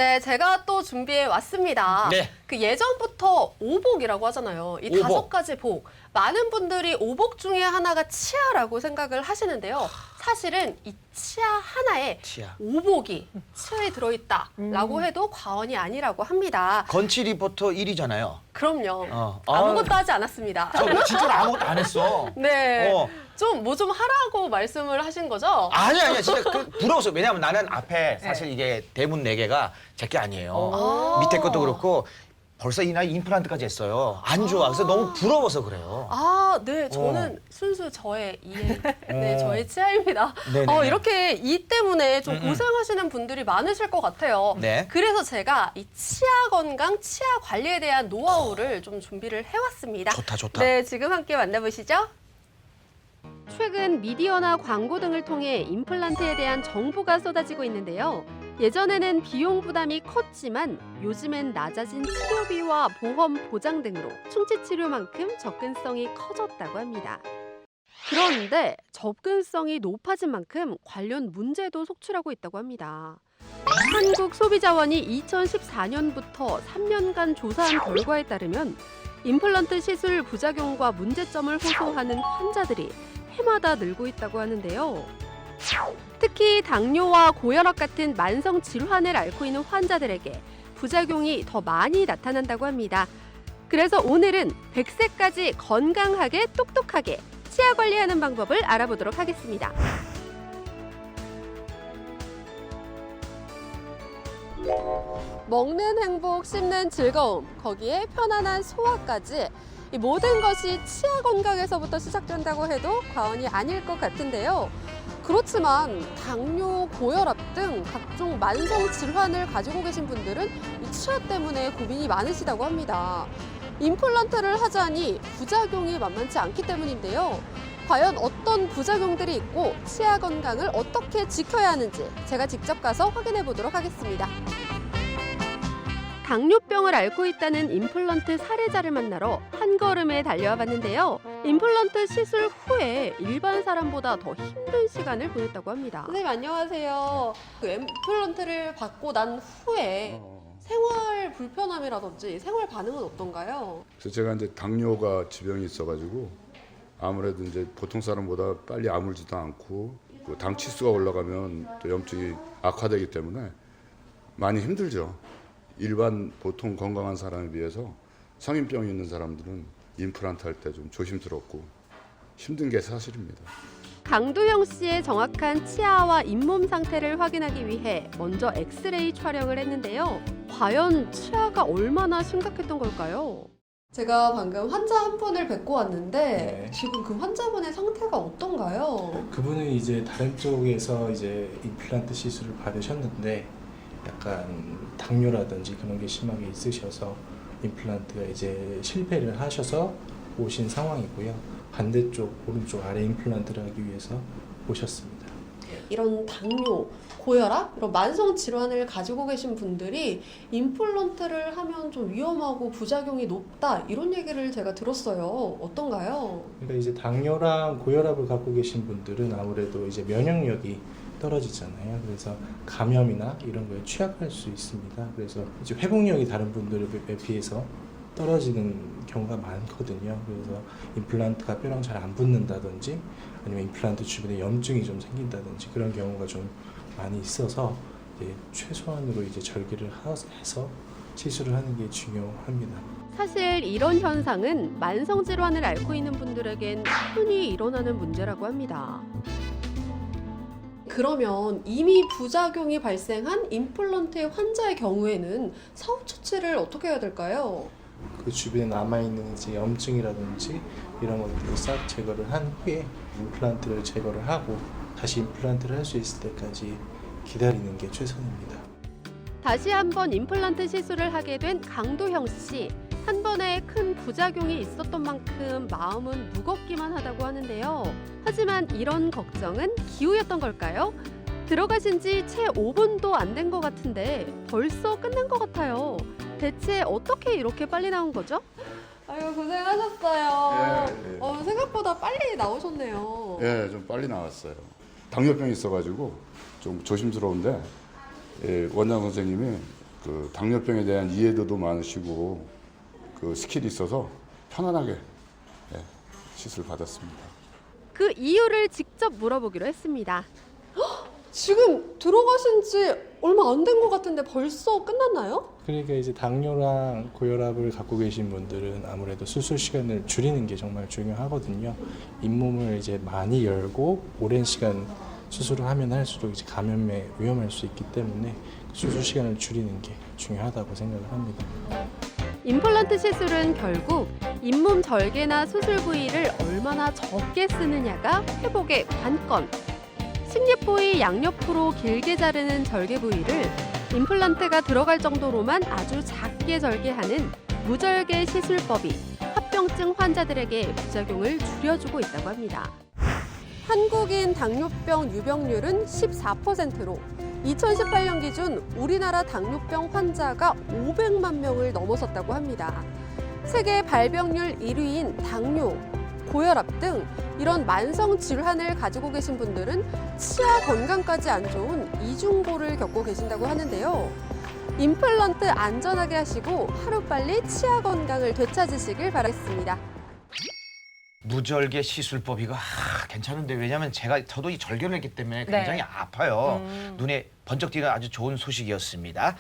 네, 제가 또 준비해 왔습니다. 네. 그 예전부터 오복이라고 하잖아요. 이 오복. 5가지 복. 많은 분들이 오복 중에 하나가 치아라고 생각을 하시는데요. 사실은 이 치아 하나에 치아. 오복이 치아에 들어있다라고 해도 과언이 아니라고 합니다. 건치 리포터 1위잖아요. 그럼요. 어. 아무것도 하지 않았습니다. 저 진짜로 아무것도 안 했어. 네. 어. 좀 뭐 좀 하라고 말씀을 하신 거죠? 아니야. 진짜 부러웠어요. 왜냐면 나는 앞에 사실 이게 대문 4개가 제 게 아니에요. 아. 밑에 것도 그렇고 벌써 이 나이 임플란트까지 했어요. 안 좋아. 그래서 너무 부러워서 그래요. 아, 네. 저는 순수 저의 이해, 네, 저의 치아입니다. 네네네. 이렇게 이 때문에 좀 고생하시는 분들이 많으실 것 같아요. 네. 그래서 제가 이 치아 건강, 치아 관리에 대한 노하우를 좀 준비를 해왔습니다. 좋다. 네, 지금 함께 만나보시죠. 최근 미디어나 광고 등을 통해 임플란트에 대한 정보가 쏟아지고 있는데요. 예전에는 비용 부담이 컸지만 요즘엔 낮아진 치료비와 보험 보장 등으로 충치 치료만큼 접근성이 커졌다고 합니다. 그런데 접근성이 높아진 만큼 관련 문제도 속출하고 있다고 합니다. 한국소비자원이 2014년부터 3년간 조사한 결과에 따르면 임플란트 시술 부작용과 문제점을 호소하는 환자들이 해마다 늘고 있다고 하는데요. 특히 당뇨와 고혈압 같은 만성 질환을 앓고 있는 환자들에게 부작용이 더 많이 나타난다고 합니다. 그래서 오늘은 100세까지 건강하게 똑똑하게 치아 관리하는 방법을 알아보도록 하겠습니다. 먹는 행복, 씹는 즐거움, 거기에 편안한 소화까지 이 모든 것이 치아 건강에서부터 시작된다고 해도 과언이 아닐 것 같은데요. 그렇지만 당뇨, 고혈압 등 각종 만성 질환을 가지고 계신 분들은 이 치아 때문에 고민이 많으시다고 합니다. 임플란트를 하자니 부작용이 만만치 않기 때문인데요. 과연 어떤 부작용들이 있고 치아 건강을 어떻게 지켜야 하는지 제가 직접 가서 확인해 보도록 하겠습니다. 당뇨병을 앓고 있다는 임플란트 사례자를 만나러 한 걸음에 달려와 봤는데요. 임플란트 시술 후에 일반 사람보다 더 힘든 시간을 보냈다고 합니다. 선생님 안녕하세요. 그 임플란트를 받고 난 후에 생활 불편함이라든지 생활 반응은 어떤가요? 그래서 제가 이제 당뇨가 지병이 있어가지고 아무래도 이제 보통 사람보다 빨리 아물지도 않고 그 당 치수가 올라가면 또 염증이 악화되기 때문에 많이 힘들죠. 일반 보통 건강한 사람에 비해서 성인병이 있는 사람들은 임플란트 할 때 좀 조심스럽고 힘든 게 사실입니다. 강두형 씨의 정확한 치아와 잇몸 상태를 확인하기 위해 먼저 엑스레이 촬영을 했는데요. 과연 치아가 얼마나 심각했던 걸까요? 제가 방금 환자 한 분을 뵙고 왔는데 네. 지금 그 환자분의 상태가 어떤가요? 그분은 이제 다른 쪽에서 이제 임플란트 시술을 받으셨는데 약간 당뇨라든지 그런 게 심하게 있으셔서 임플란트가 이제 실패를 하셔서 오신 상황이고요. 반대쪽 오른쪽 아래 임플란트를 하기 위해서 오셨습니다. 이런 당뇨, 고혈압, 이런 만성 질환을 가지고 계신 분들이 임플란트를 하면 좀 위험하고 부작용이 높다 이런 얘기를 제가 들었어요. 어떤가요? 그러니까 이제 당뇨랑 고혈압을 갖고 계신 분들은 아무래도 이제 면역력이 떨어지잖아요. 그래서 감염이나 이런 거에 취약할 수 있습니다. 그래서 이제 회복력이 다른 분들에 비해서 떨어지는 경우가 많거든요. 그래서 임플란트가 뼈랑 잘 안 붙는다든지 아니면 임플란트 주변에 염증이 좀 생긴다든지 그런 경우가 좀 많이 있어서 이제 최소한으로 이제 절개를 해서 시술을 하는 게 중요합니다. 사실 이런 현상은 만성 질환을 앓고 있는 분들에겐 흔히 일어나는 문제라고 합니다. 그러면 이미 부작용이 발생한 임플란트 환자의 경우에는 사후 처치를 어떻게 해야 될까요? 그 주변에 남아있는 이제 염증이라든지 이런 것들을 싹 제거를 한 후에 임플란트를 제거를 하고 다시 임플란트를 할 수 있을 때까지 기다리는 게 최선입니다. 다시 한번 임플란트 시술을 하게 된 강도형 씨. 한 번에 큰 부작용이 있었던 만큼 마음은 무겁기만 하다고 하는데요. 하지만 이런 걱정은 기우였던 걸까요? 들어가신 지 채 5분도 안 된 것 같은데 벌써 끝난 것 같아요. 대체 어떻게 이렇게 빨리 나온 거죠? 아유 고생하셨어요. 네. 생각보다 빨리 나오셨네요. 예, 좀 빨리 나왔어요. 당뇨병이 있어가지고 좀 조심스러운데 원장 선생님이 그 당뇨병에 대한 이해도도 많으시고 그 스킬이 있어서 편안하게 시술 받았습니다. 그 이유를 직접 물어보기로 했습니다. 지금 들어가신 지 얼마 안 된 것 같은데 벌써 끝났나요? 그러니까 이제 당뇨랑 고혈압을 갖고 계신 분들은 아무래도 수술 시간을 줄이는 게 정말 중요하거든요. 잇몸을 이제 많이 열고 오랜 시간 수술을 하면 할수록 이제 감염에 위험할 수 있기 때문에 수술 시간을 줄이는 게 중요하다고 생각을 합니다. 임플란트 시술은 결국 잇몸 절개나 수술 부위를 얼마나 적게 쓰느냐가 회복의 관건. 식립 부위 양옆으로 길게 자르는 절개 부위를 임플란트가 들어갈 정도로만 아주 작게 절개하는 무절개 시술법이 합병증 환자들에게 부작용을 줄여주고 있다고 합니다. 한국인 당뇨병 유병률은 14%로 2018년 기준 우리나라 당뇨병 환자가 500만 명을 넘어섰다고 합니다. 세계 발병률 1위인 당뇨, 고혈압 등 이런 만성 질환을 가지고 계신 분들은 치아 건강까지 안 좋은 이중고를 겪고 계신다고 하는데요. 임플란트 안전하게 하시고 하루빨리 치아 건강을 되찾으시길 바라겠습니다. 무절개 시술법 이거 괜찮은데 왜냐면 저도 이 절개를 했기 때문에 굉장히 아파요. 눈에 번쩍 띄는 아주 좋은 소식이었습니다.